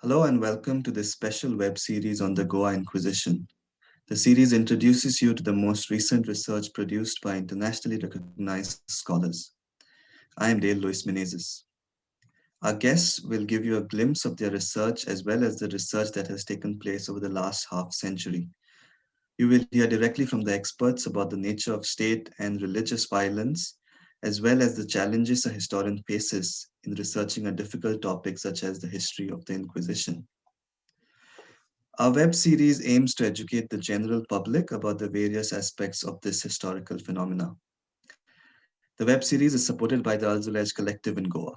Hello and welcome to this special web series on the Goa Inquisition. The series introduces you to the most recent research produced by internationally recognized scholars. I am Dale Luis Menezes. Our guests will give you a glimpse of their research as well as the research that has taken place over the last half century. You will hear directly from the experts about the nature of state and religious violence, as well as the challenges a historian faces in researching a difficult topic such as the history of the Inquisition. Our web series aims to educate the general public about the various aspects of this historical phenomena. The web series is supported by the Al-Zulaij Collective in Goa.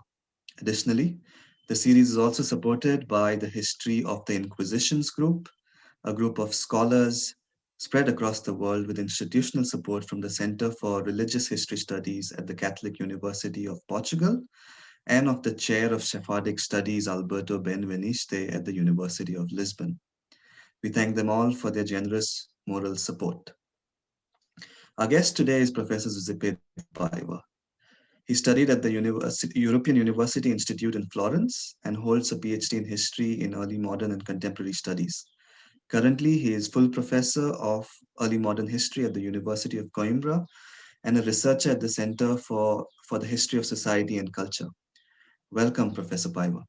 Additionally, the series is also supported by the History of the Inquisitions group, a group of scholars spread across the world with institutional support from the Center for Religious History Studies at the Catholic University of Portugal and of the Chair of Sephardic Studies Alberto Benveniste at the University of Lisbon. We thank them all for their generous moral support. Our guest today is Professor José Paiva. He studied at the European University Institute in Florence and holds a PhD in history in early modern and contemporary studies. Currently, he is full professor of early modern history at the University of Coimbra and a researcher at the Center for the History of Society and Culture. Welcome, Professor Paiva.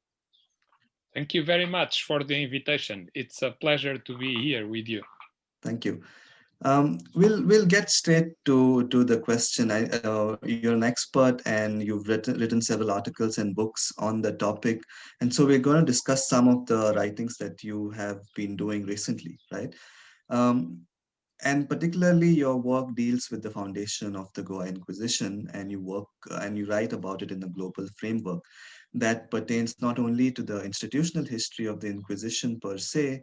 Thank you very much for the invitation. It's a pleasure to be here with you. Thank you. We'll get straight to the question. You're an expert and you've written several articles and books on the topic, and so we're going to discuss some of the writings that you have been doing recently, right? Um, and particularly your work deals with the foundation of the Goa Inquisition, and you write about it in a global framework that pertains not only to the institutional history of the Inquisition per se,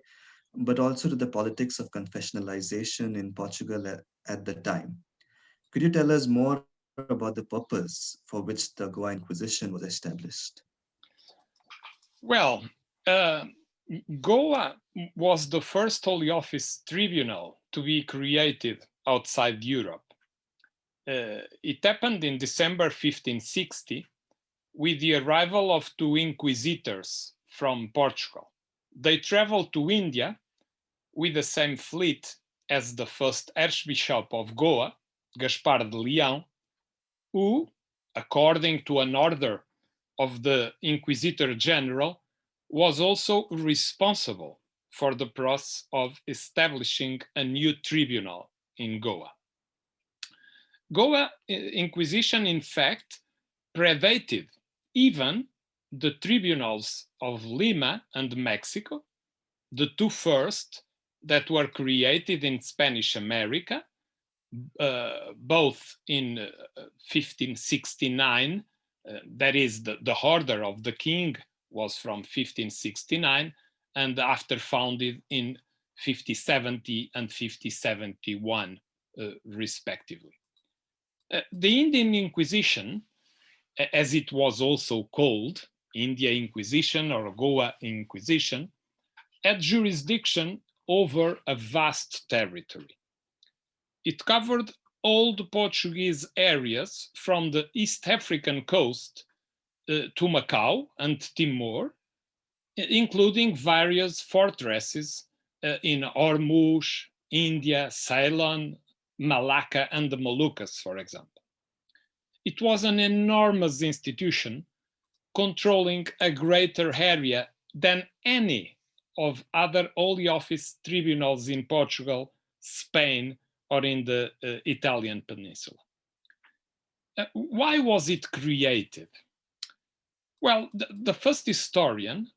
but also to the politics of confessionalization in Portugal at the time. Could you tell us more about the purpose for which the Goa Inquisition was established? Well, uh, Goa was the first Holy Office tribunal to be created outside Europe. It happened in December 1560 with the arrival of two inquisitors from Portugal. They traveled to India with the same fleet as the first Archbishop of Goa, Gaspar de Leão, who, according to an order of the Inquisitor General, was also responsible for the process of establishing a new tribunal in Goa. Goa Inquisition, in fact, predated even the tribunals of Lima and Mexico, the two first that were created in Spanish America, both in 1569, that is, the order of the king was from 1569, and after founded in 1570 and 1571, respectively. The Indian Inquisition, as it was also called, India Inquisition or Goa Inquisition, had jurisdiction over a vast territory. It covered all the Portuguese areas from the East African coast to Macau and Timor, including various fortresses in Hormuz, India, Ceylon, Malacca, and the Moluccas, for example. It was an enormous institution controlling a greater area than any of other Holy Office tribunals in Portugal, Spain, or in the Italian peninsula. Why was it created? Well, the first historian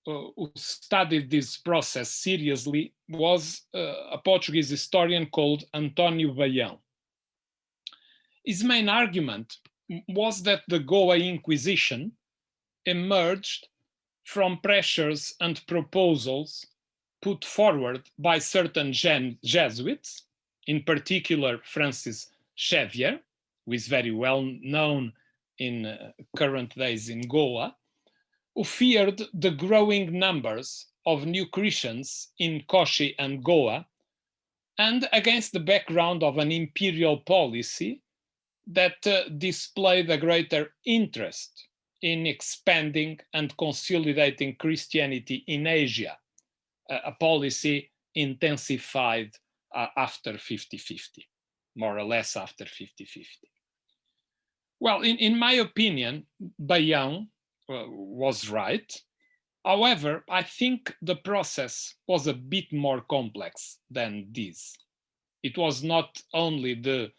who studied this process seriously was a Portuguese historian called António Baião. His main argument was that the Goa Inquisition emerged from pressures and proposals put forward by certain Jesuits, in particular Francis Xavier, who is very well known in current days in Goa, who feared the growing numbers of new Christians in Kochi and Goa, and against the background of an imperial policy that displayed a greater interest in expanding and consolidating Christianity in Asia, a policy intensified after 50-50, more or less after 50-50. Well, in my opinion, Baião was right. However, I think the process was a bit more complex than this. It was not only the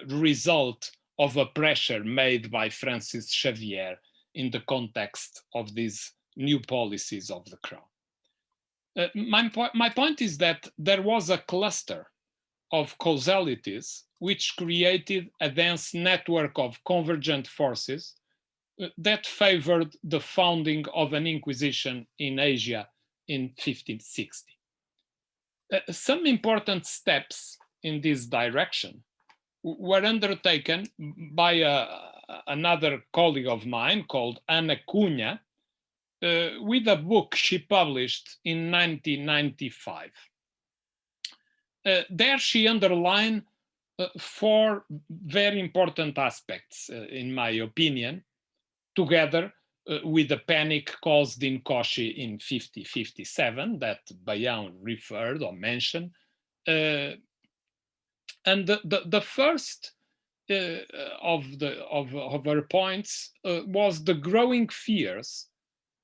result of a pressure made by Francis Xavier in the context of these new policies of the crown. My point is that there was a cluster of causalities which created a dense network of convergent forces that favored the founding of an Inquisition in Asia in 1560. Some important steps in this direction were undertaken by another colleague of mine called Ana Cunha, with a book she published in 1995. There she underlined four very important aspects, in my opinion, together with the panic caused in Kochi in 50-57 that Baião referred or mentioned. And the first of her points was the growing fears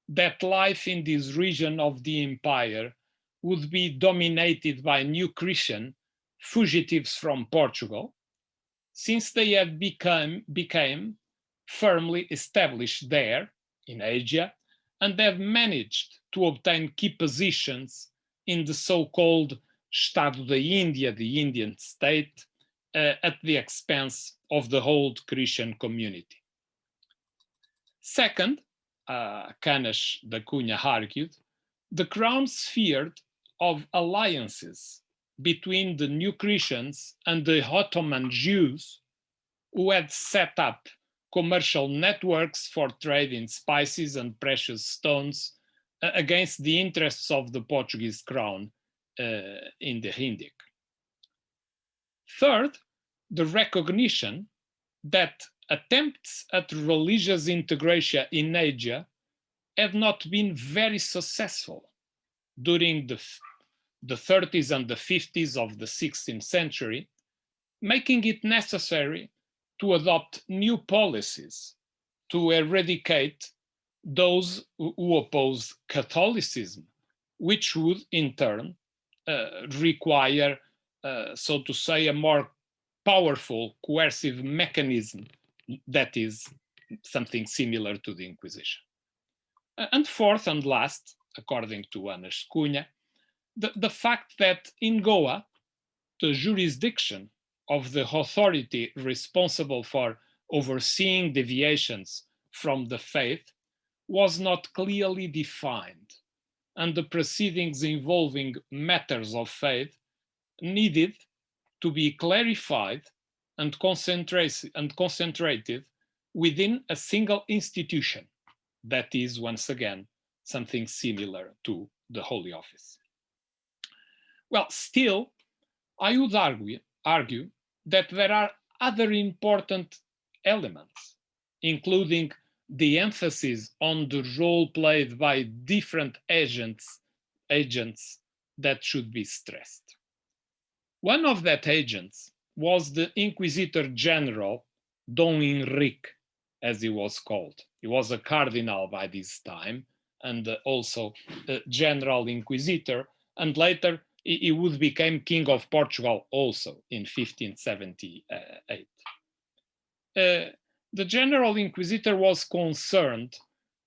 that life in this region of the empire would be dominated by new Christian fugitives from Portugal, since they had became firmly established there in Asia and have managed to obtain key positions in the so-called Estado da Índia, the Indian state, at the expense of the whole Christian community. Second, Canas da Cunha argued, the crowns feared of alliances between the new Christians and the Ottoman Jews, who had set up commercial networks for trade in spices and precious stones against the interests of the Portuguese crown in the Indic. Third, the recognition that attempts at religious integration in Asia had not been very successful during the 30s and the 50s of the 16th century, making it necessary to adopt new policies to eradicate those who oppose Catholicism, which would in turn require, so to say, a more powerful coercive mechanism that is something similar to the Inquisition. And fourth and last, according to Ana Cunha, the fact that in Goa, the jurisdiction of the authority responsible for overseeing deviations from the faith was not clearly defined, and the proceedings involving matters of faith needed to be clarified and concentrated within a single institution that is, once again, something similar to the Holy Office. Well, still, I would argue that there are other important elements, including the emphasis on the role played by different agents that should be stressed. One of that agents was the Inquisitor General Dom Henrique, as he was called. He was a cardinal by this time and also a General Inquisitor, and later he would become King of Portugal also in 1578. The General Inquisitor was concerned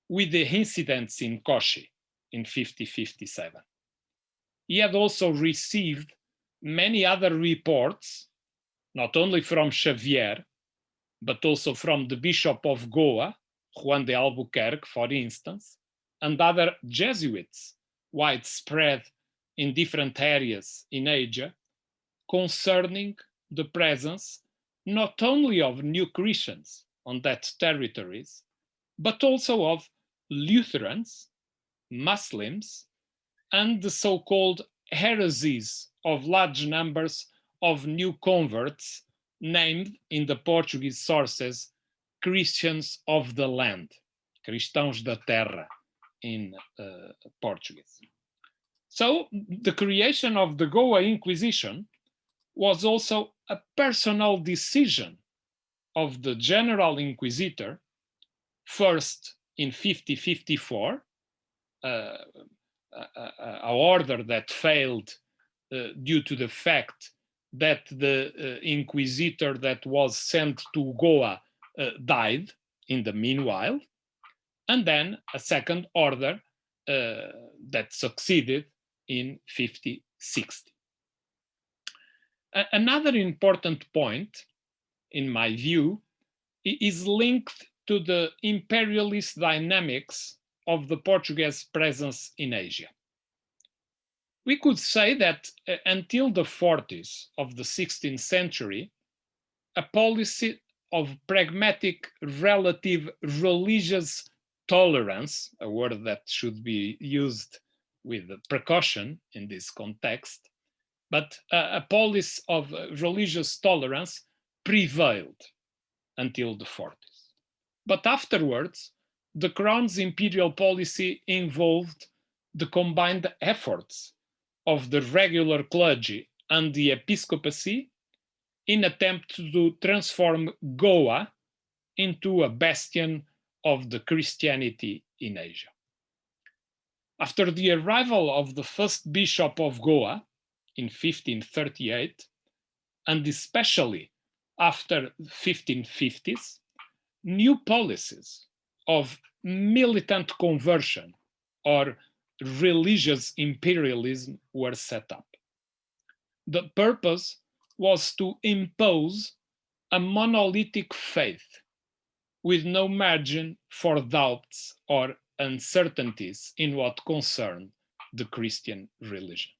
with the incidents in Kochi in 50-57. He had also received many other reports, not only from Xavier, but also from the Bishop of Goa, Juan de Albuquerque, for instance, and other Jesuits widespread in different areas in Asia, concerning the presence not only of new Christians on that territories, but also of Lutherans, Muslims, and the so-called heresies of large numbers of new converts named in the Portuguese sources Christians of the land, cristãos da terra in Portuguese. So the creation of the Goa Inquisition was also a personal decision of the General Inquisitor, first in 5054, a order that failed due to the fact that the inquisitor that was sent to Goa died in the meanwhile, and then a second order that succeeded in 5060. Another important point, in my view, is linked to the imperialist dynamics of the Portuguese presence in Asia. We could say that until the 40s of the 16th century, a policy of pragmatic relative religious tolerance, a word that should be used with precaution in this context, but a policy of religious tolerance prevailed until the 40s. But afterwards, the Crown's imperial policy involved the combined efforts of the regular clergy and the episcopacy in attempt to transform Goa into a bastion of the Christianity in Asia. After the arrival of the first bishop of Goa in 1538, and especially after 1550s, new policies of militant conversion or religious imperialism were set up. The purpose was to impose a monolithic faith with no margin for doubts or uncertainties in what concerned the Christian religion.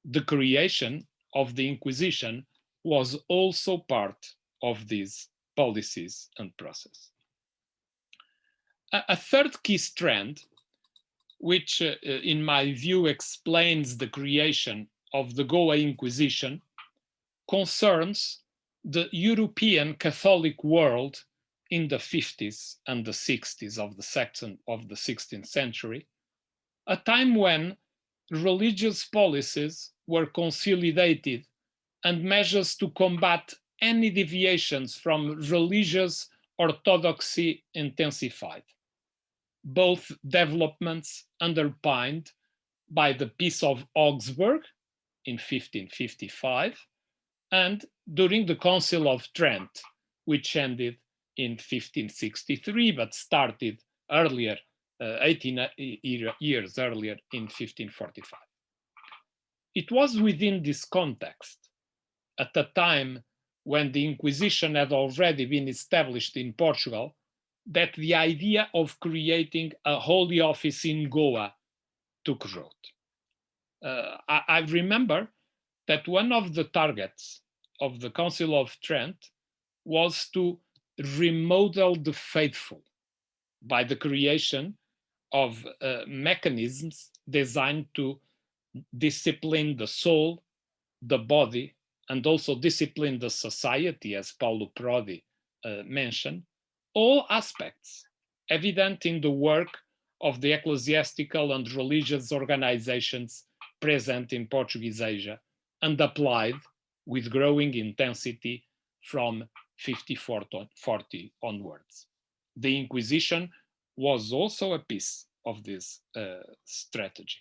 The creation of the Inquisition was also part of these policies and process. A third key strand, which in my view explains the creation of the Goa Inquisition, concerns the European Catholic world in the 50s and the 60s of the 16th century, a time when religious policies were consolidated and measures to combat any deviations from religious orthodoxy intensified. Both developments underpinned by the Peace of Augsburg in 1555 and during the Council of Trent, which ended in 1563 but started earlier, 18 years earlier in 1545. It was within this context, at a time when the Inquisition had already been established in Portugal, that the idea of creating a holy office in Goa took root. I remember that one of the targets of the Council of Trent was to remodel the faithful by the creation of mechanisms designed to discipline the soul, the body, and also discipline the society, as Paulo Prodi mentioned, all aspects evident in the work of the ecclesiastical and religious organizations present in Portuguese Asia and applied with growing intensity from 54-40 onwards. The Inquisition was also a piece of this strategy.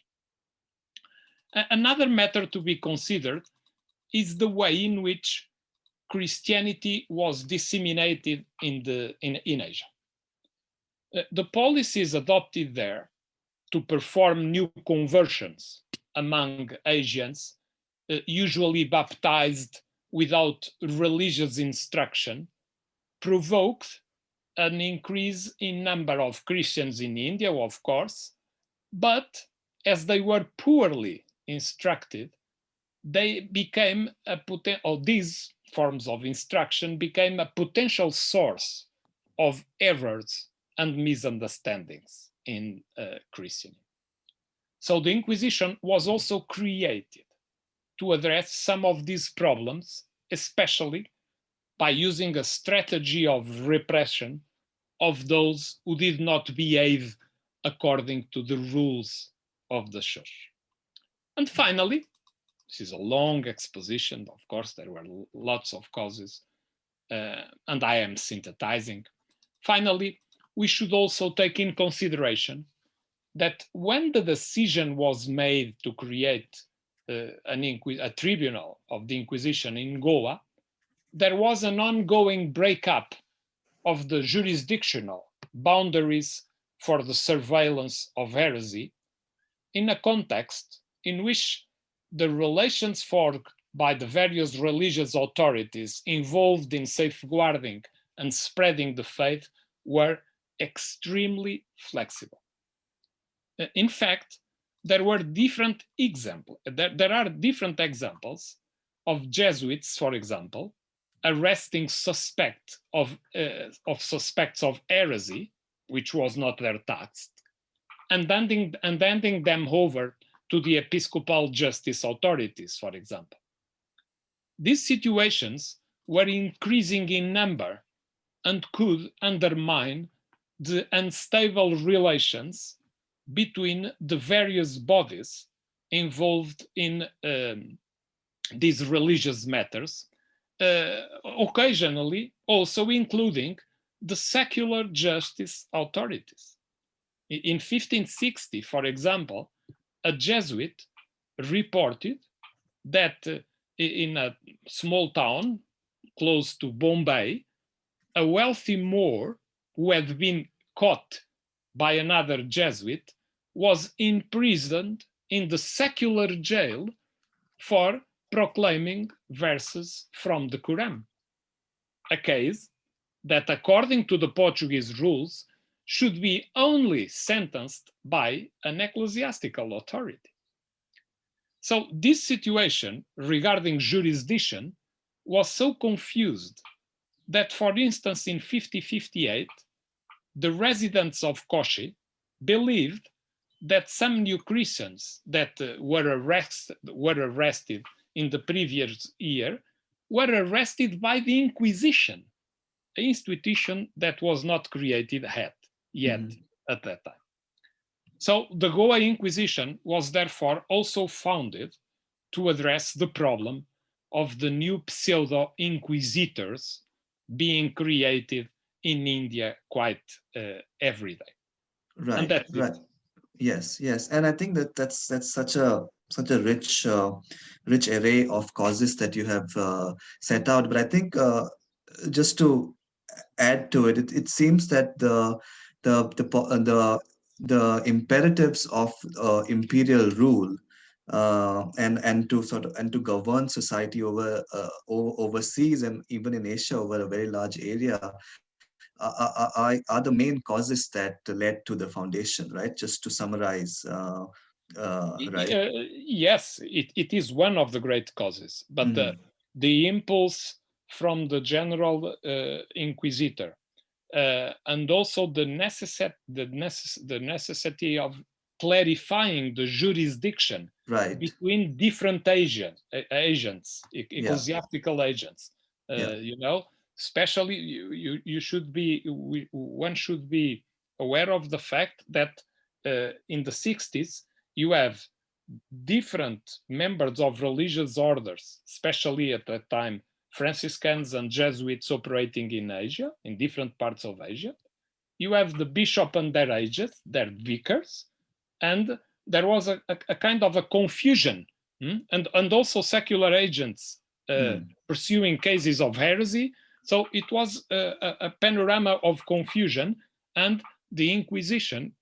Another matter to be considered is the way in which Christianity was disseminated in Asia. The policies adopted there to perform new conversions among Asians, usually baptized without religious instruction, provoked an increase in number of Christians in India, of course, but as they were poorly instructed, they became these forms of instruction became a potential source of errors and misunderstandings in Christianity. So the Inquisition was also created to address some of these problems, especially by using a strategy of repression of those who did not behave according to the rules of the church. And finally, this is a long exposition, of course, there were lots of causes, and I am synthesizing. Finally, we should also take in consideration that when the decision was made to create a tribunal of the Inquisition in Goa, there was an ongoing breakup of the jurisdictional boundaries for the surveillance of heresy in a context in which the relations forged by the various religious authorities involved in safeguarding and spreading the faith were extremely flexible. In fact, there were different examples. There are different examples of Jesuits, for example, arresting suspects of heresy, which was not their task, and handing them over to the episcopal justice authorities, for example. These situations were increasing in number and could undermine the unstable relations between the various bodies involved in these religious matters, occasionally also including the secular justice authorities. In 1560, for example, a Jesuit reported that in a small town close to Bombay, a wealthy Moor who had been caught by another Jesuit was imprisoned in the secular jail for proclaiming verses from the Quran, a case that, according to the Portuguese rules, should be only sentenced by an ecclesiastical authority. So this situation regarding jurisdiction was so confused that, for instance, in 1558, the residents of Kochi believed that some new Christians that were arrested in the previous year were arrested by the Inquisition, an institution that was not created yet at that time. So the Goa Inquisition was therefore also founded to address the problem of the new pseudo-inquisitors being created in India quite every day. Right, right. Yes, yes, and I think that that's such a rich rich array of causes that you have set out. But I think just to add to it, it seems that the imperatives of imperial rule and to govern society overseas and even in Asia over a very large area are the main causes that led to the foundation, right? Just to summarize, right? Yes, it is one of the great causes, but the impulse from the general inquisitor and also the necessity of clarifying the jurisdiction between different agents, ecclesiastical agents. You know, especially one should be aware of the fact that in the 60s you have different members of religious orders, especially at that time Franciscans and Jesuits operating in Asia, in different parts of Asia. You have the bishop and their agents, their vicars, and there was a kind of a confusion, and also secular agents pursuing cases of heresy. So it was a panorama of confusion, and the Inquisition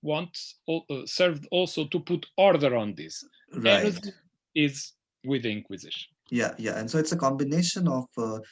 served also to put order on this. Heresy is with the Inquisition. Yeah, yeah. And so it's a combination of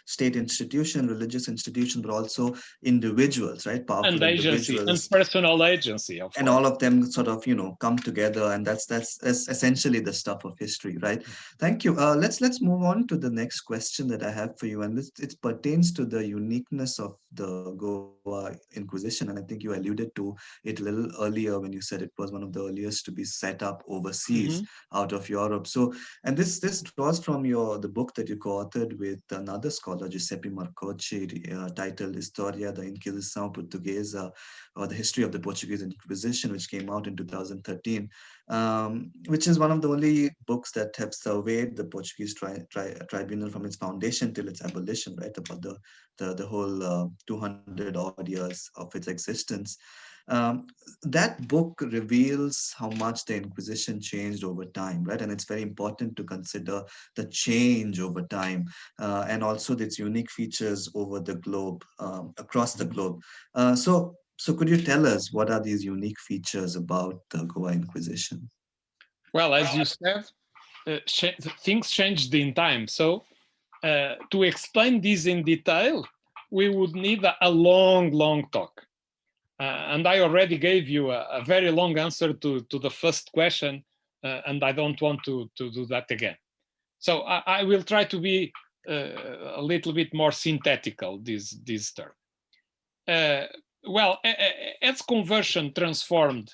state institution, religious institution, but also individuals, right? Powerful and agency individuals. And personal agency, of and course. all of them sort of, come together. And that's essentially the stuff of history, right? Thank you. Let's move on to the next question that I have for you. And it pertains to the uniqueness of the Goa Inquisition, and I think you alluded to it a little earlier when you said it was one of the earliest to be set up overseas Mhm. out of Europe. So, and this draws from the book that you co-authored with another scholar, Giuseppe Marcocci, titled Historia da Inquisição Portuguesa, or the History of the Portuguese Inquisition, which came out in 2013, which is one of the only books that have surveyed the Portuguese tribunal from its foundation till its abolition, right? About the whole 200 odd years of its existence. Um, that book reveals how much the Inquisition changed over time, right? And it's very important to consider the change over time, and also its unique features over the globe, across the globe. So could you tell us what are these unique features about the Goa Inquisition? Well, as you said, things changed in time. So to explain this in detail, we would need a long, long talk. And I already gave you a very long answer to the first question, and I don't want to do that again. So I will try to be a little bit more synthetical this term. Well, as conversion transformed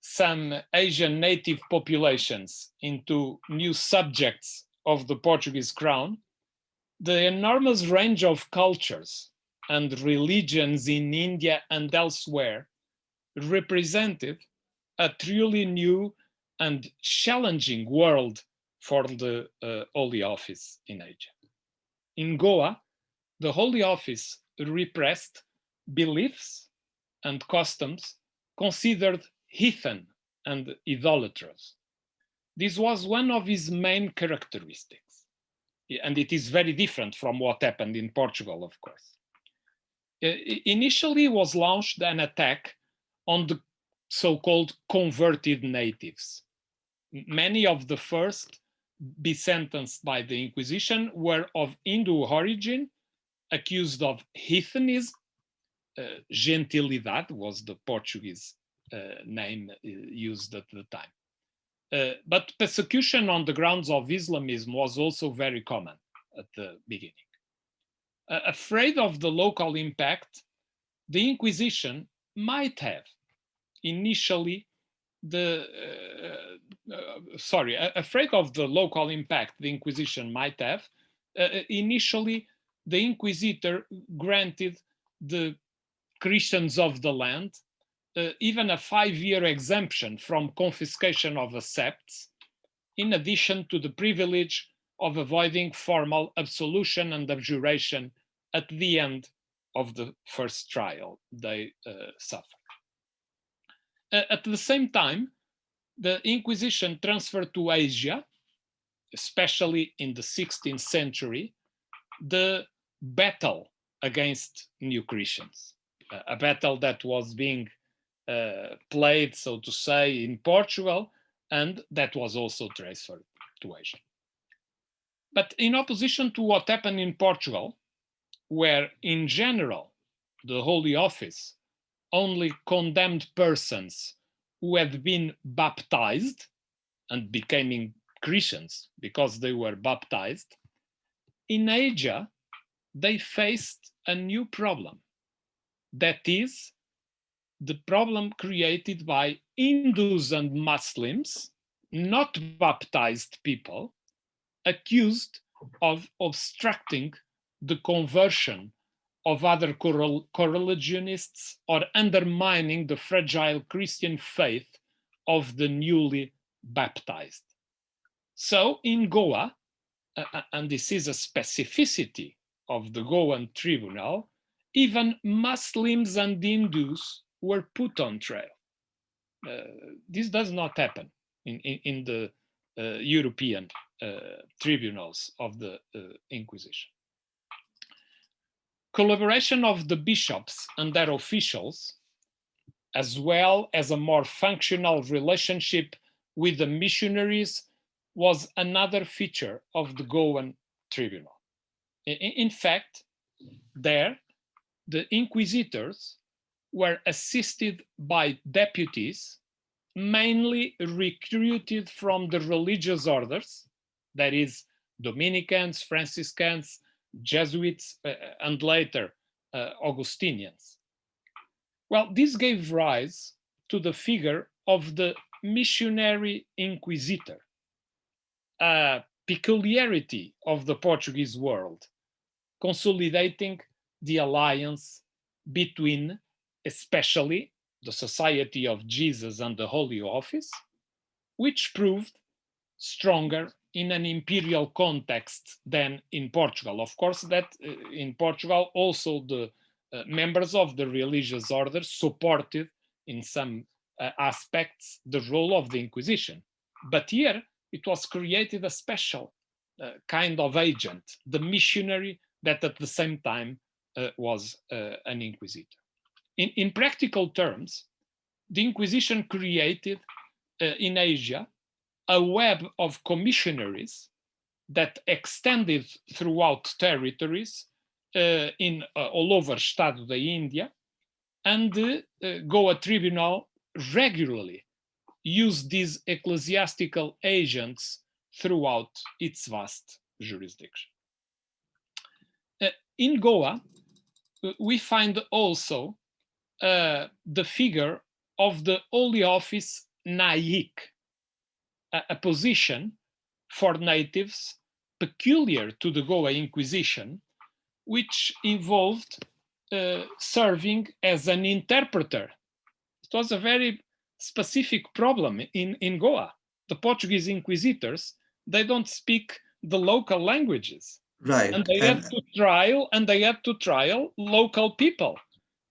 some Asian native populations into new subjects of the Portuguese crown, the enormous range of cultures and religions in India and elsewhere represented a truly new and challenging world for the Holy Office in Asia. In Goa, the Holy Office repressed beliefs and customs considered heathen and idolatrous. This was one of his main characteristics. And it is very different from what happened in Portugal, of course. Initially was launched an attack on the so-called converted natives. Many of the first be sentenced by the Inquisition were of Hindu origin, accused of heathenism. Gentilidade was the Portuguese name used at the time. But persecution on the grounds of Islamism was also very common at the beginning. Afraid of the local impact, the Inquisition might have initially afraid of the local impact the Inquisition might have, initially the Inquisitor granted the Christians of the land even a 5-year exemption from confiscation of accepts, in addition to the privilege of avoiding formal absolution and abjuration at the end of the first trial they suffered. At the same time, the Inquisition transferred to Asia, especially in the 16th century, the battle against new Christians, a battle that was being played, so to say, in Portugal, and that was also transferred to Asia. But in opposition to what happened in Portugal, where in general the Holy Office only condemned persons who had been baptized and becoming Christians because they were baptized, in Asia they faced a new problem. That is the problem created by Hindus and Muslims, not baptized people, accused of obstructing the conversion of other coreligionists or undermining the fragile Christian faith of the newly baptized. So in Goa, and this is a specificity of the Goan tribunal, even Muslims and Hindus were put on trial. This does not happen in the European tribunals of the Inquisition. Collaboration of the bishops and their officials, as well as a more functional relationship with the missionaries, was another feature of the Goan tribunal. In fact, there, the inquisitors were assisted by deputies, mainly recruited from the religious orders, that is, Dominicans, Franciscans, Jesuits, and later Augustinians. Well, this gave rise to the figure of the missionary inquisitor, a peculiarity of the Portuguese world, consolidating the alliance between, especially, the Society of Jesus and the Holy Office, which proved stronger in an imperial context than in Portugal. Of course, that in Portugal also the members of the religious orders supported in some aspects the role of the Inquisition. But here it was created a special kind of agent, the missionary that at the same time was an inquisitor. In practical terms, the Inquisition created in Asia a web of commissionaries that extended throughout territories in all over Estado da Índia, and the Goa Tribunal regularly used these ecclesiastical agents throughout its vast jurisdiction. In Goa, we find also the figure of the Holy Office Naik, a position for natives peculiar to the Goa Inquisition, which involved serving as an interpreter. It was a very specific problem in Goa. The Portuguese inquisitors, they don't speak the local languages. Right. And they had to trial local people.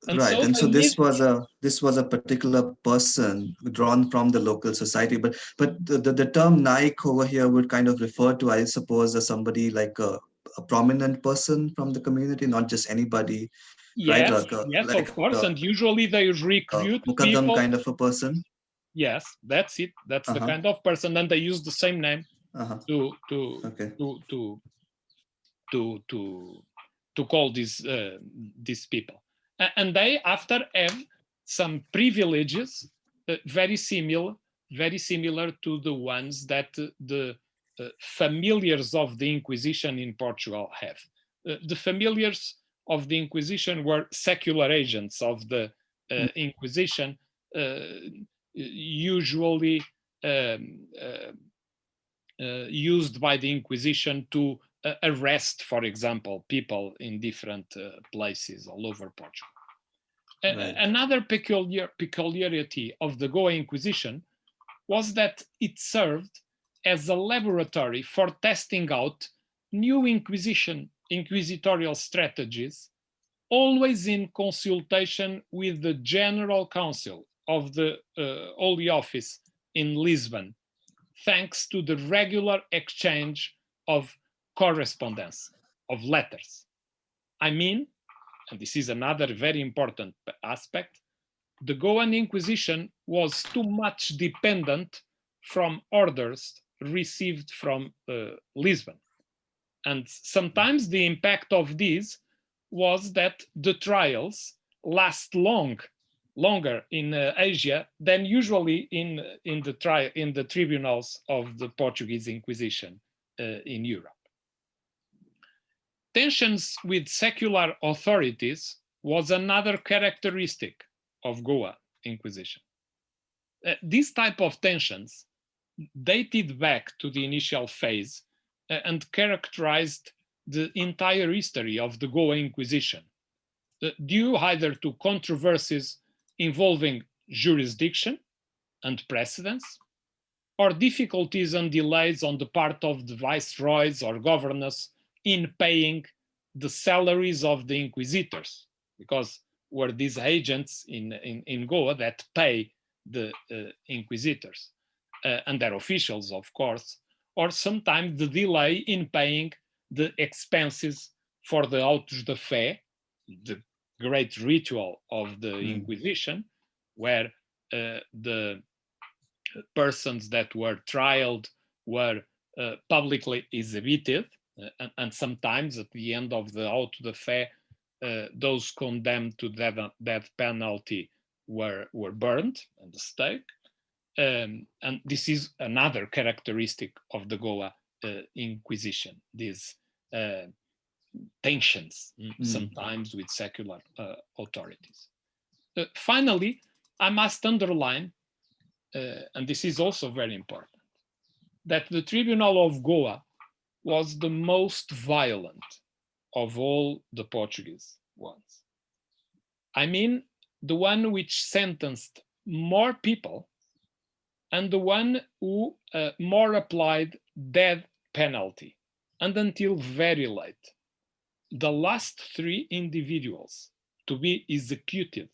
And right. so And so they this need, was a particular person drawn from the local society. But the term Naik over here would kind of refer to, I suppose, as somebody like a prominent person from the community, not just anybody, right? yes, yes, of course. And usually they A recruit mukaddam people. kind of a person. Yes, that's it. That's the Uh-huh. kind of person. And they use the same name Uh-huh. to Okay. call these people. And they after have some privileges very similar to the ones that the familiars of the Inquisition in Portugal have. The familiars of the Inquisition were secular agents of the Inquisition, usually used by the Inquisition to arrest, for example, people in different places all over Portugal. Right. Another peculiarity of the Goa Inquisition was that it served as a laboratory for testing out new inquisitorial strategies, always in consultation with the General Council of the Holy Office in Lisbon, thanks to the regular exchange of correspondence, of letters. I mean, and this is another very important aspect, the Goan Inquisition was too much dependent from orders received from Lisbon. And sometimes the impact of this was that the trials last longer in Asia than usually in the tribunals of the Portuguese Inquisition in Europe. Tensions with secular authorities was another characteristic of Goa Inquisition. These type of tensions dated back to the initial phase and characterized the entire history of the Goa Inquisition, due either to controversies involving jurisdiction and precedence, or difficulties and delays on the part of the viceroys or governors in paying the salaries of the inquisitors, because were these agents in Goa that pay the inquisitors and their officials, of course, or sometimes the delay in paying the expenses for the autos de fé, the great ritual of the Inquisition, where the persons that were trialed were publicly exhibited, and sometimes at the end of the auto de fé, those condemned to death penalty were burned at the stake. And this is another characteristic of the Goa Inquisition, this tensions, sometimes with secular authorities. Finally, I must underline, and this is also very important, that the Tribunal of Goa was the most violent of all the Portuguese ones. I mean, the one which sentenced more people and the one who more applied death penalty. And until very late, the last 3 individuals to be executed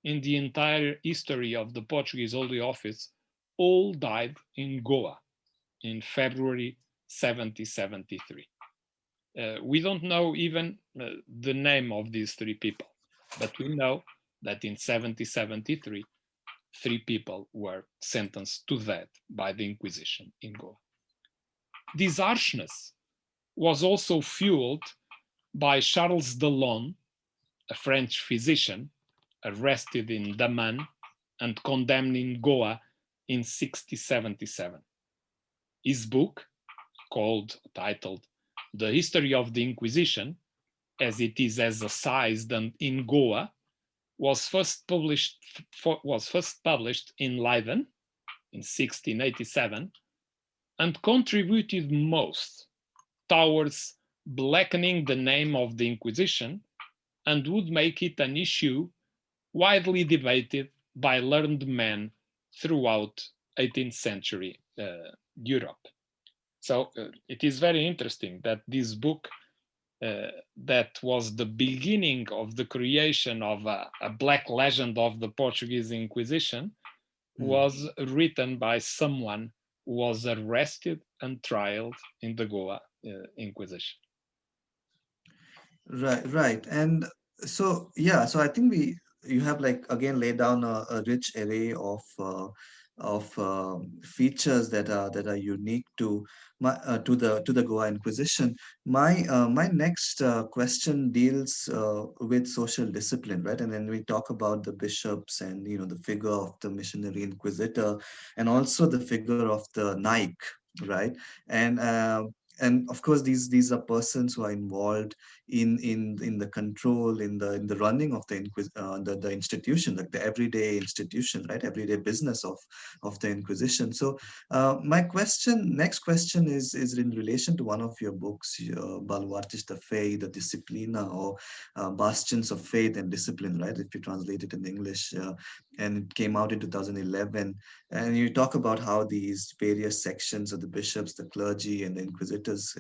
in the entire history of the Portuguese Holy Office all died in Goa in February 1773. We don't know even the name of these 3 people, but we know that in 1773, 3 people were sentenced to death by the Inquisition in Goa. This harshness was also fueled by Charles Delaune, a French physician arrested in Daman and condemned in Goa in 1677. His book, titled The History of the Inquisition, as it is exercised in Goa, was first published in Leiden in 1687 and contributed most towards blackening the name of the Inquisition and would make it an issue widely debated by learned men throughout 18th century Europe. So it is very interesting that this book that was the beginning of the creation of a black legend of the Portuguese Inquisition was written by someone who was arrested and trialed in the Goa Inquisition. Right. And so, yeah, so I think you have like again laid down a rich array of features that are unique to the Goa Inquisition. My next question deals with social discipline, right? And then we talk about the bishops and the figure of the missionary inquisitor, and also the figure of the Naik, right? And and of course these are persons who are involved in the control in the running of the institution, like the everyday institution, right, everyday business of the Inquisition. So my next question is in relation to one of your books, Baluartes da Fé, the Disciplina, or Bastions of Faith and Discipline, right, if you translate it in English, and it came out in 2011. And you talk about how these various sections of the bishops, the clergy, and the inquisitors,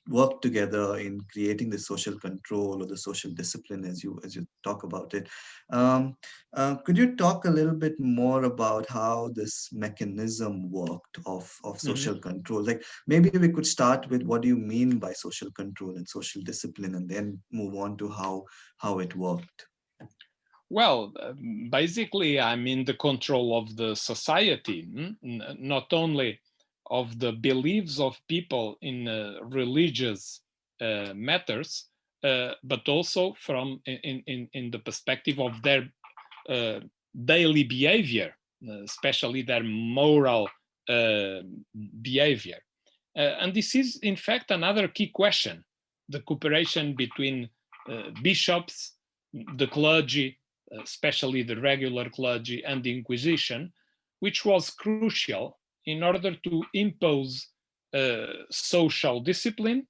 work together in creating the social control or the social discipline, as you talk about it. Could you talk a little bit more about how this mechanism worked of social control? Like maybe we could start with what do you mean by social control and social discipline, and then move on to how it worked. Well, basically, I mean the control of the society, not only of the beliefs of people in religious matters, but also from in the perspective of their daily behavior, especially their moral behavior. And this is, in fact, another key question: the cooperation between bishops, the clergy, especially the regular clergy, and the Inquisition, which was crucial in order to impose social discipline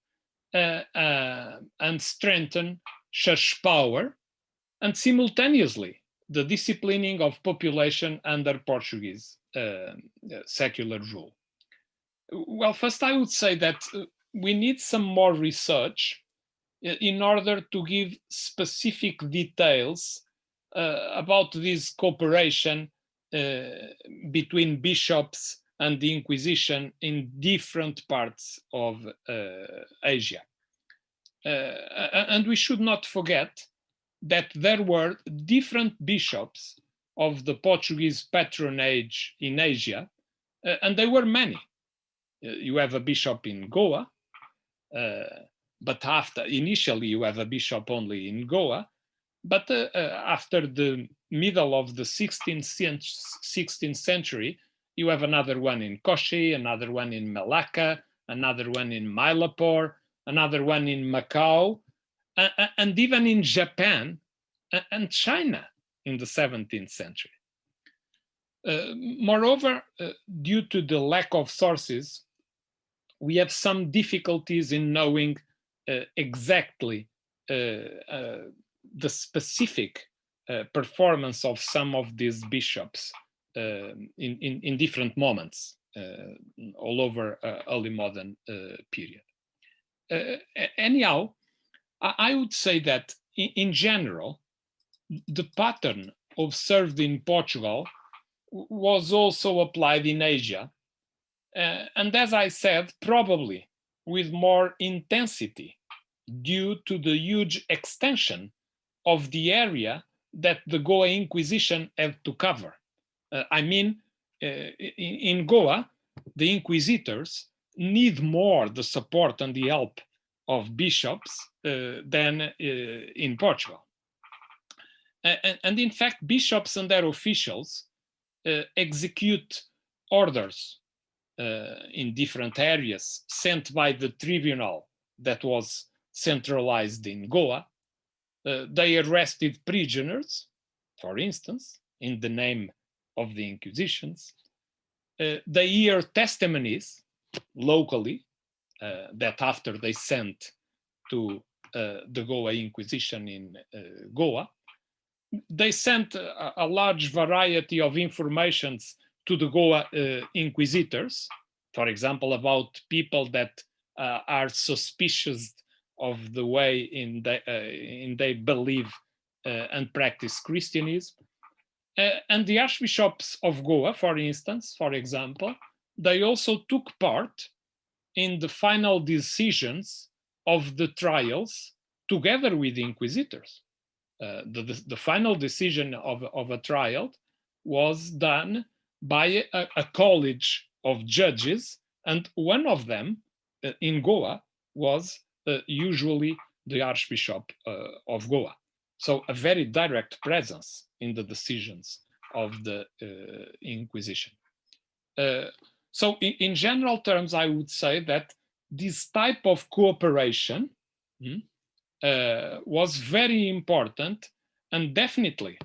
and strengthen church power, and simultaneously the disciplining of population under Portuguese secular rule. Well, first I would say that we need some more research in order to give specific details about this cooperation between bishops and the Inquisition in different parts of Asia. And we should not forget that there were different bishops of the Portuguese patronage in Asia, and there were many. You have a bishop in Goa, but initially you have a bishop only in Goa, but after the middle of the 16th century, you have another one in Kochi, another one in Malacca, another one in Mylapore, another one in Macau, and even in Japan and China in the 17th century. Moreover, due to the lack of sources, we have some difficulties in knowing exactly the specific performance of some of these bishops in different moments all over early modern period. Anyhow, I would say that in general, the pattern observed in Portugal was also applied in Asia. And as I said, probably with more intensity due to the huge extension of the area that the Goa Inquisition had to cover. I mean, in Goa, the inquisitors need more the support and the help of bishops than in Portugal. And in fact, bishops and their officials execute orders in different areas sent by the tribunal that was centralized in Goa. They arrested prisoners, for instance, in the name of the Inquisitions. They hear testimonies locally that after they sent to the Goa Inquisition in Goa. They sent a large variety of informations to the Goa inquisitors, for example, about people that are suspicious of the way in they believe and practice Christianism. And the archbishops of Goa, for instance, for example, they also took part in the final decisions of the trials together with the inquisitors. The final decision of a trial was done by a college of judges, and one of them in Goa was usually the Archbishop of Goa. So a very direct presence in the decisions of the Inquisition. So in general terms, I would say that this type of cooperation was very important, and definitely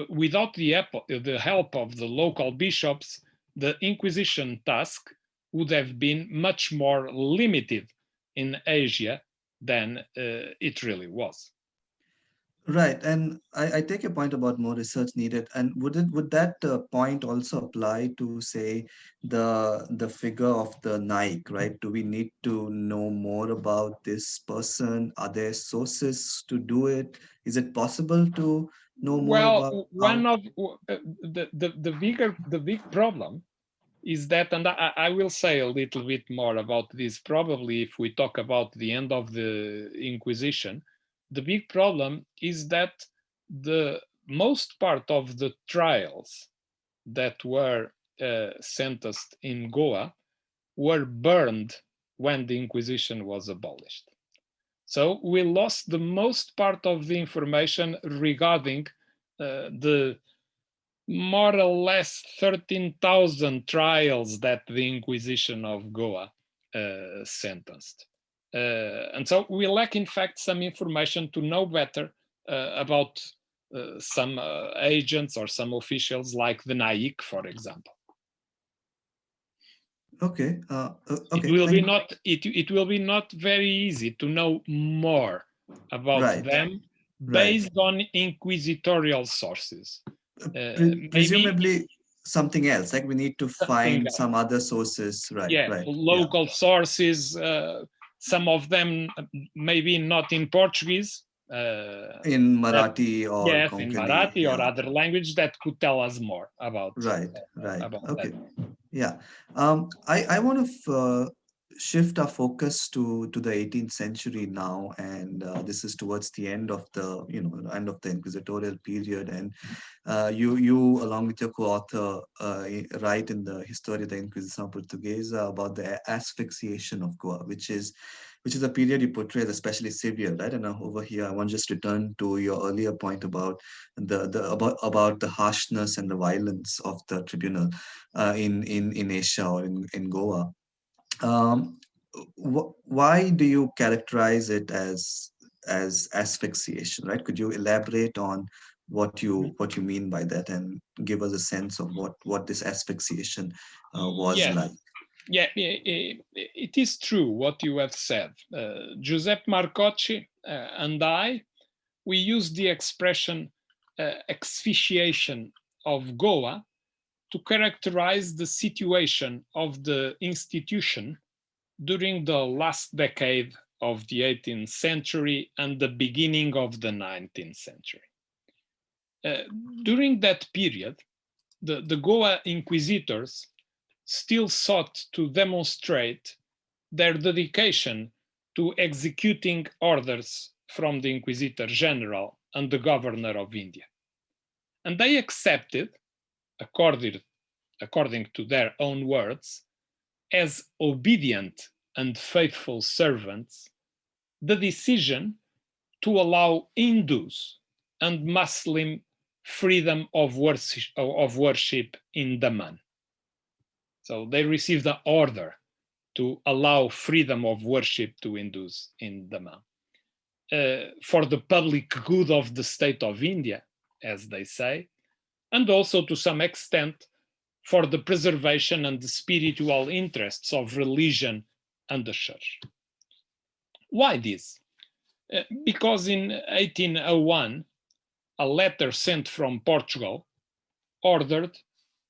without the help of the local bishops, the Inquisition task would have been much more limited in Asia than it really was. Right, and I take your point about more research needed. And would that point also apply to, say, the figure of the Naik, right? Do we need to know more about this person? Are there sources to do it? Is it possible to know more about Well, how? one of the big problem is that, and I will say a little bit more about this probably if we talk about the end of the Inquisition. The big problem is that the most part of the trials that were sentenced in Goa were burned when the Inquisition was abolished. So we lost the most part of the information regarding the more or less 13,000 trials that the Inquisition of Goa sentenced. And so we lack, in fact, some information to know better about some agents or some officials like the Naik, for example. Okay, okay, It will be not very easy to know more about right, them right. based on inquisitorial sources. Maybe Presumably something else, like we need to something find else. some other sources, right, Yeah, right, yeah. local sources, some of them maybe not in Portuguese. In That, Marathi or yes, in Konkani, Marathi or yeah. other language that could tell us more about Right, right. that. Okay. Yeah. I want to shift our focus to the 18th century now, and this is towards the end of the end of the inquisitorial period. And you along with your co-author write in the Historia da Inquisição Portuguesa about the asphyxiation of Goa, which is a period you portray as especially severe, right? And over here, I want to just return to your earlier point about about the harshness and the violence of the tribunal in Asia or in Goa. Um, why do you characterize it as asphyxiation, right? Could you elaborate on what you mean by that and give us a sense of what this asphyxiation was Yes, like? yeah, it is true what you have said. Giuseppe Marcocci and I, we use the expression asphyxiation of Goa to characterize the situation of the institution during the last decade of the 18th century and the beginning of the 19th century. During that period, the Goa inquisitors still sought to demonstrate their dedication to executing orders from the Inquisitor General and the Governor of India. And they accepted, according to their own words, as obedient and faithful servants, the decision to allow Hindus and Muslim freedom of worship in Daman. So they received the order to allow freedom of worship to Hindus in Daman. For the public good of the state of India, as they say, and also to some extent for the preservation and the spiritual interests of religion and the church. Why this? Because in 1801, a letter sent from Portugal ordered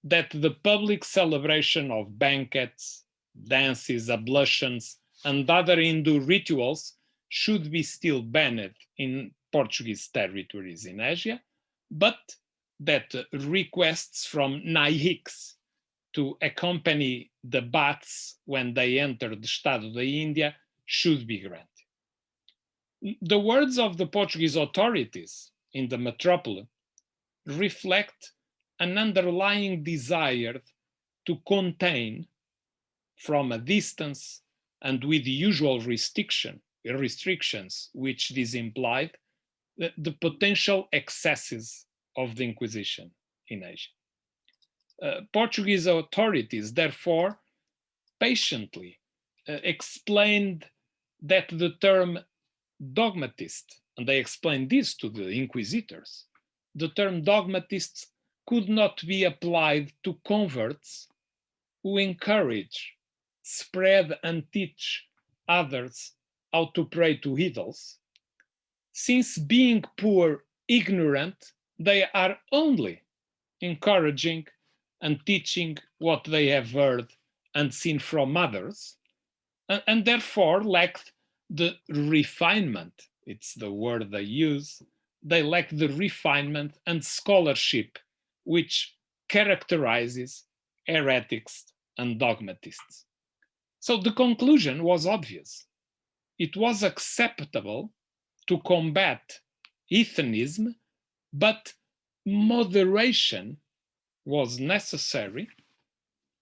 that the public celebration of banquets, dances, ablutions, and other Hindu rituals should be still banned in Portuguese territories in Asia, but that requests from Naiks to accompany the baths when they enter the Estado de India should be granted. The words of the Portuguese authorities in the metropole reflect an underlying desire to contain from a distance and with the usual restrictions which this implied, the potential excesses of the Inquisition in Asia. Portuguese authorities, therefore, patiently explained that the term dogmatist, and they explained this to the inquisitors, the term dogmatists could not be applied to converts who encourage, spread, and teach others how to pray to idols, since being poor, ignorant, they are only encouraging and teaching what they have heard and seen from others, and therefore lacked the refinement, it's the word they use, they lack the refinement and scholarship which characterizes heretics and dogmatists. So the conclusion was obvious. It was acceptable to combat heathenism, but moderation was necessary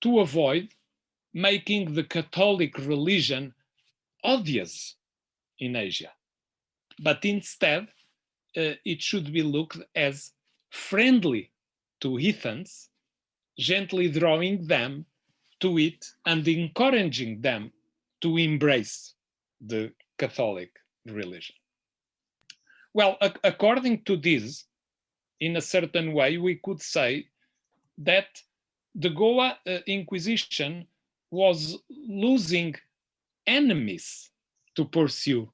to avoid making the Catholic religion odious in Asia. But instead, it should be looked as friendly to heathens, gently drawing them to it and encouraging them to embrace the Catholic religion. Well, according to this, in a certain way, we could say that the Goa Inquisition was losing enemies to pursue.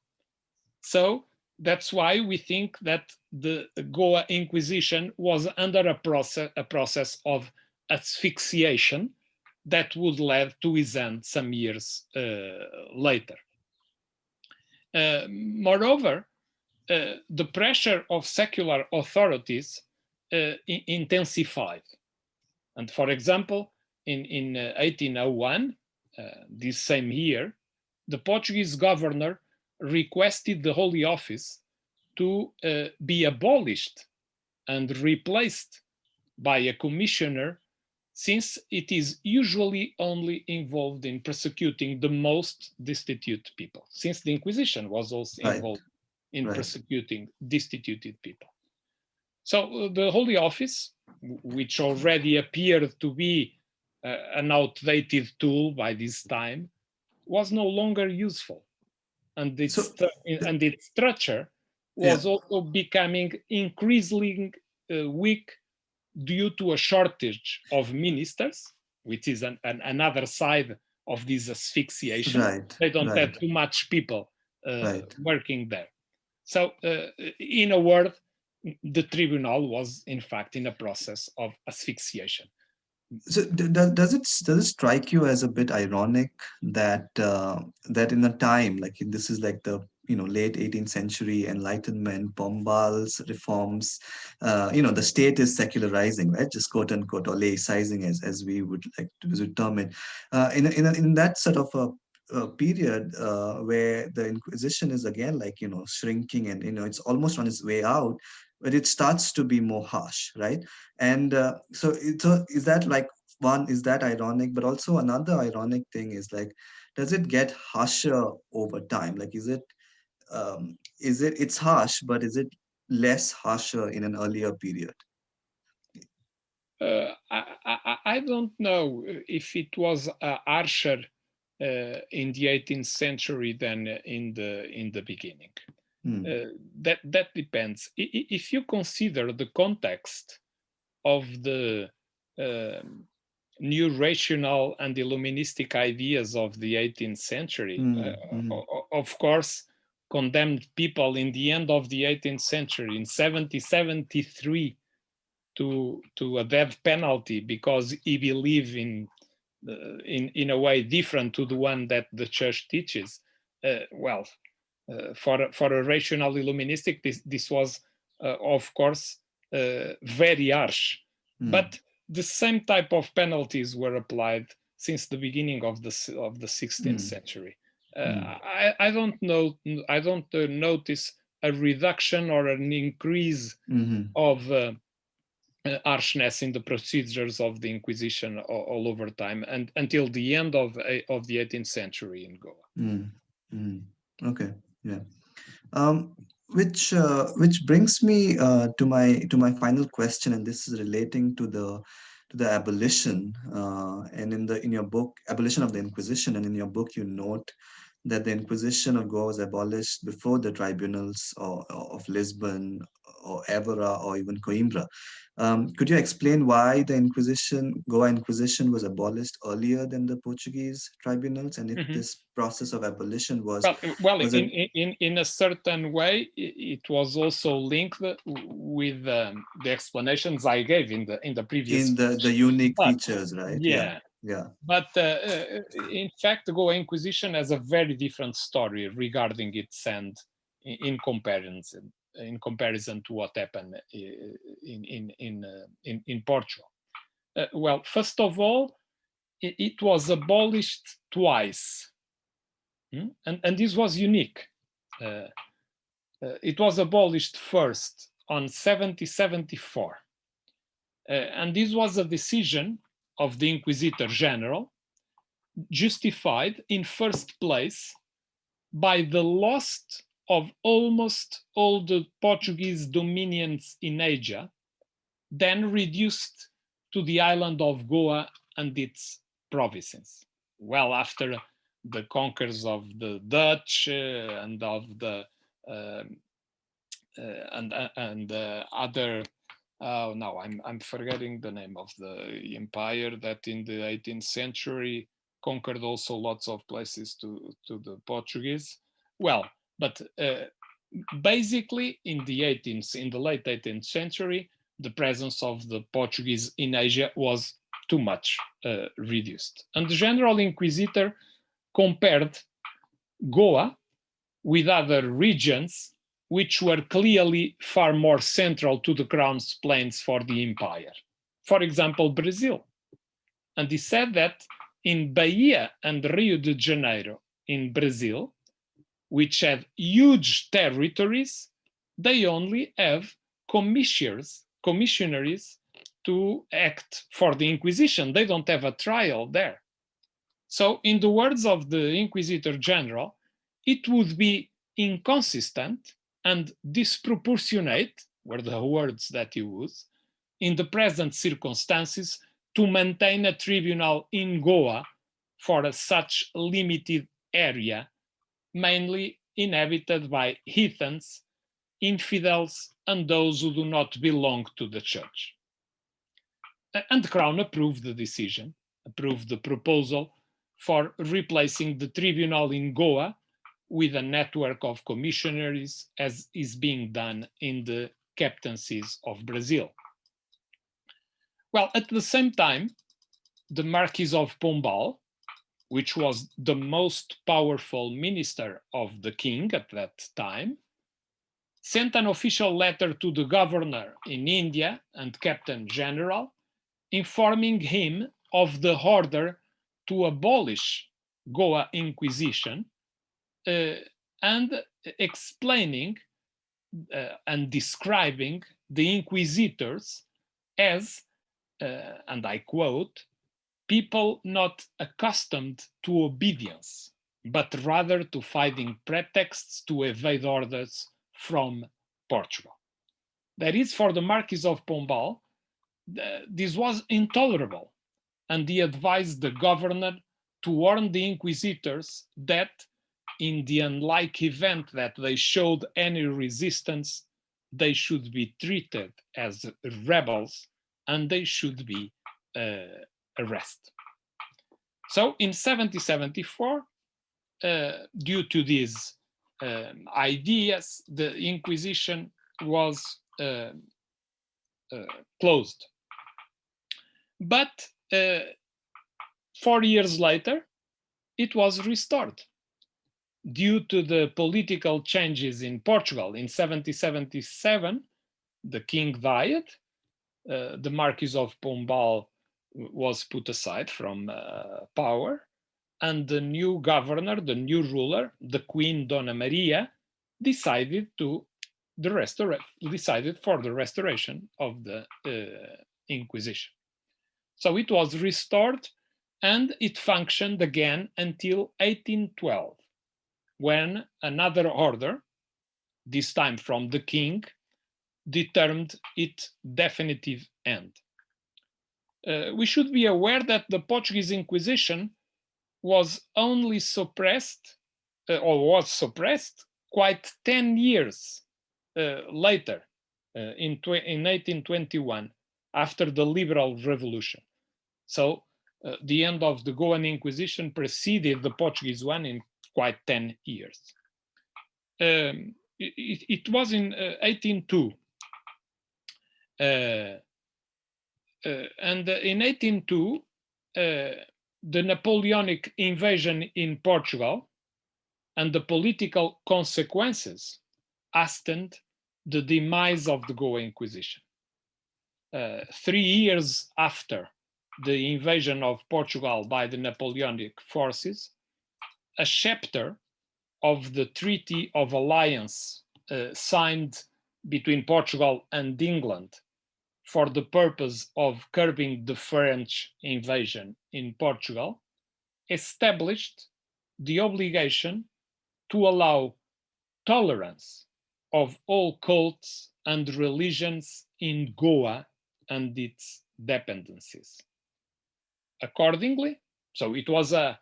So that's why we think that the Goa Inquisition was under a process of asphyxiation that would lead to his end some years later. Moreover, the pressure of secular authorities intensified. And for example, in 1801, this same year, the Portuguese governor requested the Holy Office to be abolished and replaced by a commissioner, since it is usually only involved in persecuting the most destitute people, since the Inquisition was also involved in persecuting destituted people. So the Holy Office, which already appeared to be an outdated tool by this time, was no longer useful, and its So, structure yeah, was also becoming increasingly weak due to a shortage of ministers, which is another side of this asphyxiation. right, They don't have right, too much people right. working there. So, in a word, the tribunal was in fact in a process of asphyxiation. So does it strike you as a bit ironic that that in a time like this is like the late 18th century Enlightenment, Pombal's reforms, the state is secularizing, right? Just quote unquote, or laicizing, as we would like to term it. In that sort of a period where the Inquisition is again like shrinking, and it's almost on its way out, but it starts to be more harsh, right? And so is that like one, is that ironic? But also another ironic thing is like, does it get harsher over time? Like, it's harsh, but is it less harsher in an earlier period? I don't know if it was harsher in the 18th century than in the beginning. Hmm. That depends. If you consider the context of the new rational and illuministic ideas of the 18th century, Hmm. Hmm. of course, condemned people in the end of the 18th century in 1773 to a death penalty because he believed in a way different to the one that the church teaches. For a rational illuministic, this was of course very harsh, Hmm. but the same type of penalties were applied since the beginning of the 16th Hmm. century. Hmm. I don't know. I don't notice a reduction or an increase Hmm. of harshness in the procedures of the Inquisition all over time, and until the end of the 18th century in Goa. Hmm. Hmm. Okay. Yeah. Um, which brings me to my final question, and this is relating to the abolition. And in your book, Abolition of the Inquisition, and in your book, you note that the Inquisition of Goa was abolished before the tribunals of Lisbon or Évora or even Coimbra. Could you explain why the Goa Inquisition was abolished earlier than the Portuguese tribunals, and if Mhm. this process of abolition Well, was it in a certain way, it was also linked with the explanations I gave in the previous in the speech. unique But features, right? Yeah, yeah, yeah. but in fact, the Goa Inquisition has a very different story regarding its end in comparison to what happened in Portugal. Well, first of all, it was abolished twice. And this was unique. It was abolished first on 1774. And this was a decision of the Inquisitor General, justified in first place by the loss of almost all the Portuguese dominions in Asia, then reduced to the island of Goa and its provinces. Well, after the conquers of the Dutch and of the other. Oh no, I'm forgetting the name of the empire that in the 18th century conquered also lots of places to the Portuguese. Well, but basically in the late 18th century, the presence of the Portuguese in Asia was too much reduced, and the General Inquisitor compared Goa with other regions which were clearly far more central to the crown's plans for the empire. For example, Brazil. And he said that in Bahia and Rio de Janeiro in Brazil, which have huge territories, they only have commissionaries to act for the Inquisition. They don't have a trial there. So, in the words of the Inquisitor General, it would be inconsistent and disproportionate, were the words that he used, in the present circumstances to maintain a tribunal in Goa for such limited area mainly inhabited by heathens, infidels, and those who do not belong to the church. And the Crown approved the decision, approved the proposal for replacing the tribunal in Goa with a network of commissionaries, as is being done in the captaincies of Brazil. Well, at the same time, the Marquis of Pombal, which was the most powerful minister of the king at that time, sent an official letter to the governor in India and Captain General, informing him of the order to abolish Goa Inquisition and explaining and describing the inquisitors as, and I quote, people not accustomed to obedience, but rather to finding pretexts to evade orders from Portugal. That is, for the Marquis of Pombal, this was intolerable, and he advised the governor to warn the inquisitors that in the unlikely event that they showed any resistance, they should be treated as rebels and they should be arrested. So in 1774, due to these ideas, the Inquisition was closed. But 4 years later, it was restored due to the political changes in Portugal. In 1777, the king died. The Marquis of Pombal was put aside from power, and the new governor, the new ruler, the Queen Dona Maria, decided for the restoration of the Inquisition. So it was restored, and it functioned again until 1812, when another order, this time from the king, determined its definitive end. We should be aware that the Portuguese Inquisition was only suppressed, or was suppressed quite 10 years later, in 1821, after the Liberal Revolution. So the end of the Goan Inquisition preceded the Portuguese one in quite 10 years. It was in 1802. And in 1802, the Napoleonic invasion in Portugal and the political consequences hastened the demise of the Goa Inquisition. 3 years after the invasion of Portugal by the Napoleonic forces, a chapter of the Treaty of Alliance signed between Portugal and England for the purpose of curbing the French invasion in Portugal, established the obligation to allow tolerance of all cults and religions in Goa and its dependencies. Accordingly, so it was a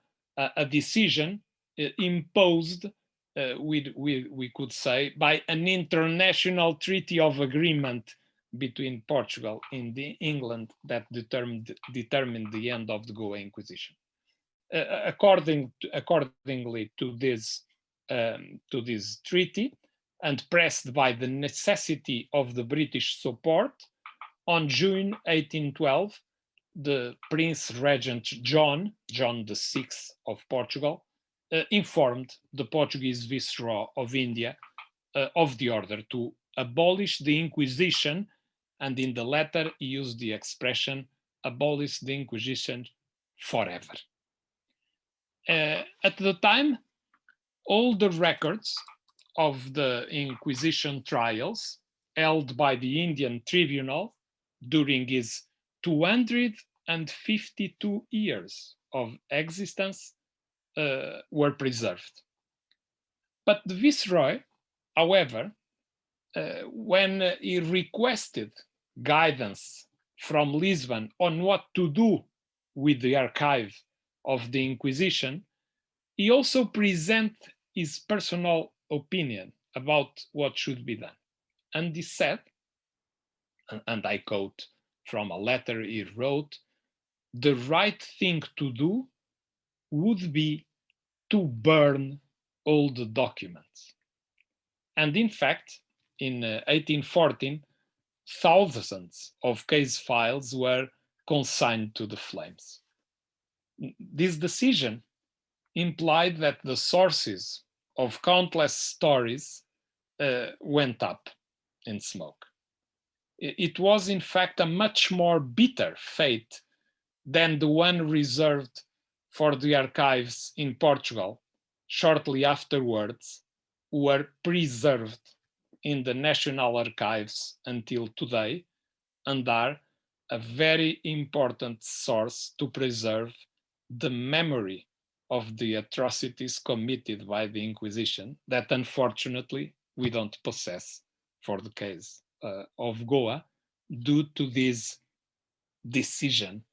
decision imposed, we could say, by an international treaty of agreement between Portugal and England that determined the end of the Goa Inquisition. Accordingly to this treaty, and pressed by the necessity of the British support, on June 1812, the Prince Regent John VI of Portugal informed the Portuguese Viceroy of India of the order to abolish the Inquisition, and in the letter he used the expression, abolish the Inquisition forever. At the time, all the records of the Inquisition trials held by the Indian tribunal during his 252 years of existence were preserved. But the Viceroy, however, when he requested guidance from Lisbon on what to do with the archive of the Inquisition, He also presents his personal opinion about what should be done. And he said, and I quote from a letter he wrote, "The right thing to do would be to burn all the documents." And in fact, in 1814, thousands of case files were consigned to the flames. This decision implied that the sources of countless stories went up in smoke. It was, in fact, a much more bitter fate than the one reserved for the archives in Portugal shortly afterwards, were preserved in the National Archives until today and are a very important source to preserve the memory of the atrocities committed by the Inquisition that unfortunately we don't possess for the case of Goa due to this decision,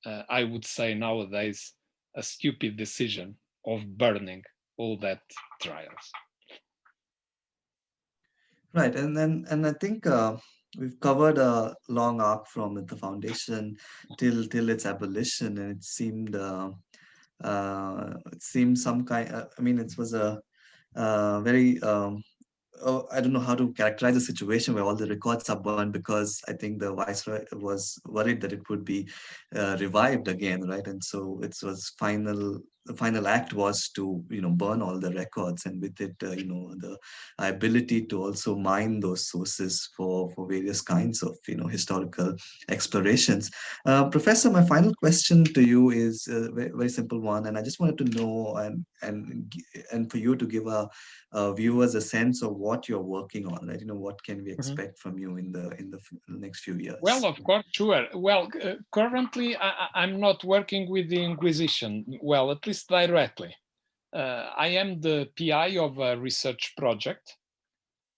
I would say nowadays, a stupid decision of burning all that trials. Right, and I think we've covered a long arc from the foundation till its abolition, and it seemed some kind. I mean, it was a very oh, I don't know how to characterize a situation where all the records are burned, because I think the viceroy was worried that it would be revived again, right? And so it was final. The final act was to burn all the records, and with it, the ability to also mine those sources for various kinds of historical explorations. Professor, my final question to you is a very, very simple one, and I just wanted to know and for you to give viewers a sense of what you're working on, right? What can we Mhm. expect from you in the next few Well, years? of course, sure. Well, currently I'm not working with the Inquisition, well, at least directly. I am the PI of a research project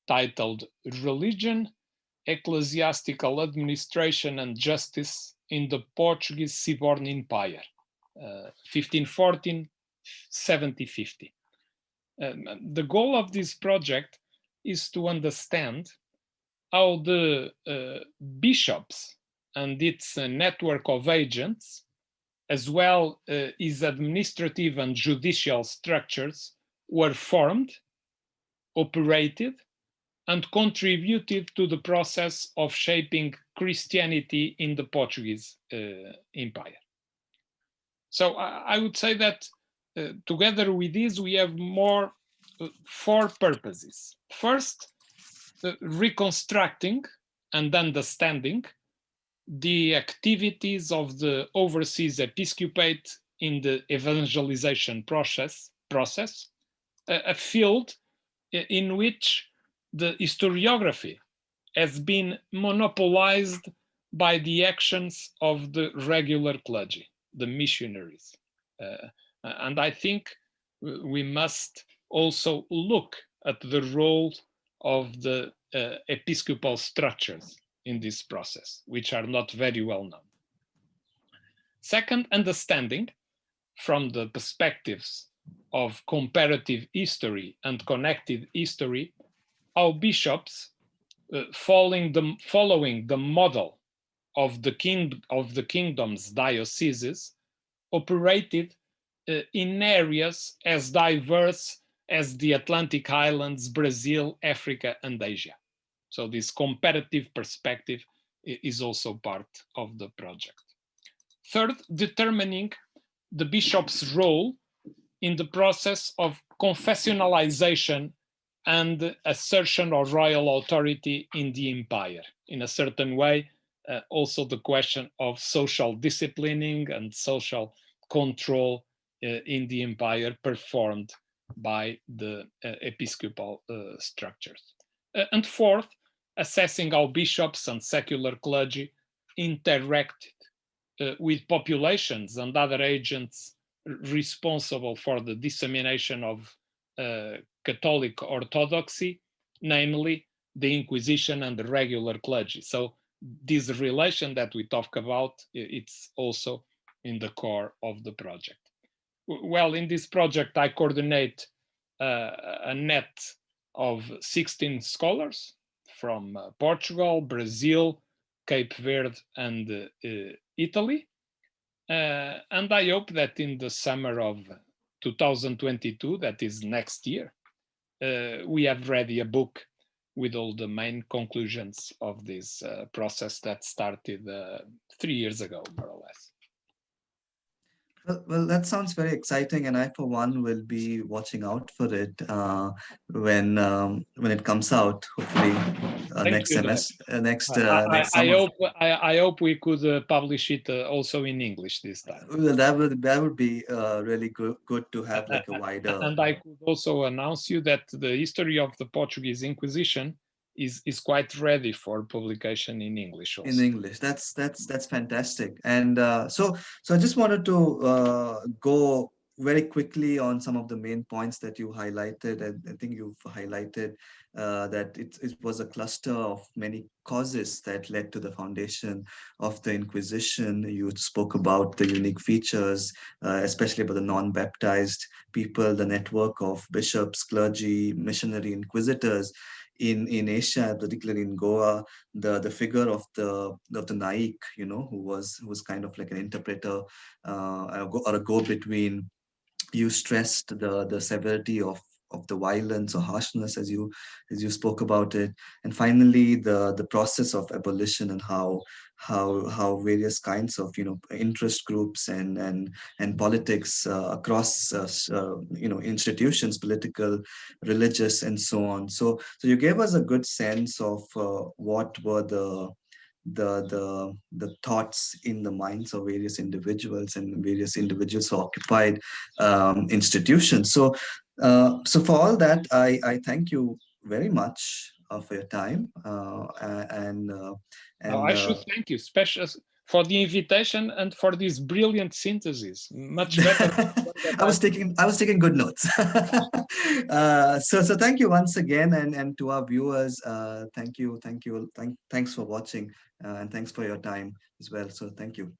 titled Religion, Ecclesiastical Administration and Justice in the Portuguese Seaborne Empire, 1514, 1750. The goal of this project is to understand how the bishops and its network of agents, as well as administrative and judicial structures, were formed, operated, and contributed to the process of shaping Christianity in the Portuguese Empire. So I would say that together with this, we have four purposes. First, reconstructing and understanding the activities of the overseas episcopate in the evangelization process, a field in which the historiography has been monopolized by the actions of the regular clergy, the missionaries. And I think we must also look at the role of the episcopal structures in this process, which are not very well known. Second, understanding from the perspectives of comparative history and connected history how bishops, following the model of the kingdom's dioceses, operated in areas as diverse as the Atlantic Islands, Brazil, Africa, and Asia. So this comparative perspective is also part of the project. Third, determining the bishop's role in the process of confessionalization and assertion of royal authority in the empire. In a certain way, also the question of social disciplining and social control in the empire performed by the episcopal structures. And fourth, assessing how bishops and secular clergy interacted with populations and other agents responsible for the dissemination of Catholic orthodoxy, namely the Inquisition and the regular clergy. So this relation that we talk about, it's also in the core of the project. Well, in this project, I coordinate a net of 16 scholars from Portugal, Brazil, Cape Verde, and Italy. And I hope that in the summer of 2022, that is next year, we have ready a book with all the main conclusions of this process that started 3 years ago, more or less. Well, that sounds very exciting, and I, for one, will be watching out for it when it comes out. Hopefully, Thank next you, Dad. semester, next I, next I summer. hope I hope we could publish it also in English this time. Well, that would be really good to have like a wider. And I could also announce you that the history of the Portuguese Inquisition is quite ready for publication in English also. In English. That's fantastic. And so I just wanted to go very quickly on some of the main points that you highlighted. And I think you've highlighted that it was a cluster of many causes that led to the foundation of the Inquisition. You spoke about the unique features, especially about the non-baptized people, the network of bishops, clergy, missionary inquisitors in Asia, particularly in Goa, the figure of the Naik, who was kind of like an interpreter or a go-between. You stressed the severity of the violence or harshness as you spoke about it, and finally the process of abolition and how various kinds of interest groups and politics across institutions, political, religious, and so on. So you gave us a good sense of what were the thoughts in the minds of various individuals and various individuals who occupied institutions. So for all that, I thank you very much for your time I should thank you, especially for the invitation and for this brilliant synthesis. Much better. I was taking good notes. So thank you once again, and to our viewers, thanks for watching, and thanks for your time as well. So thank you.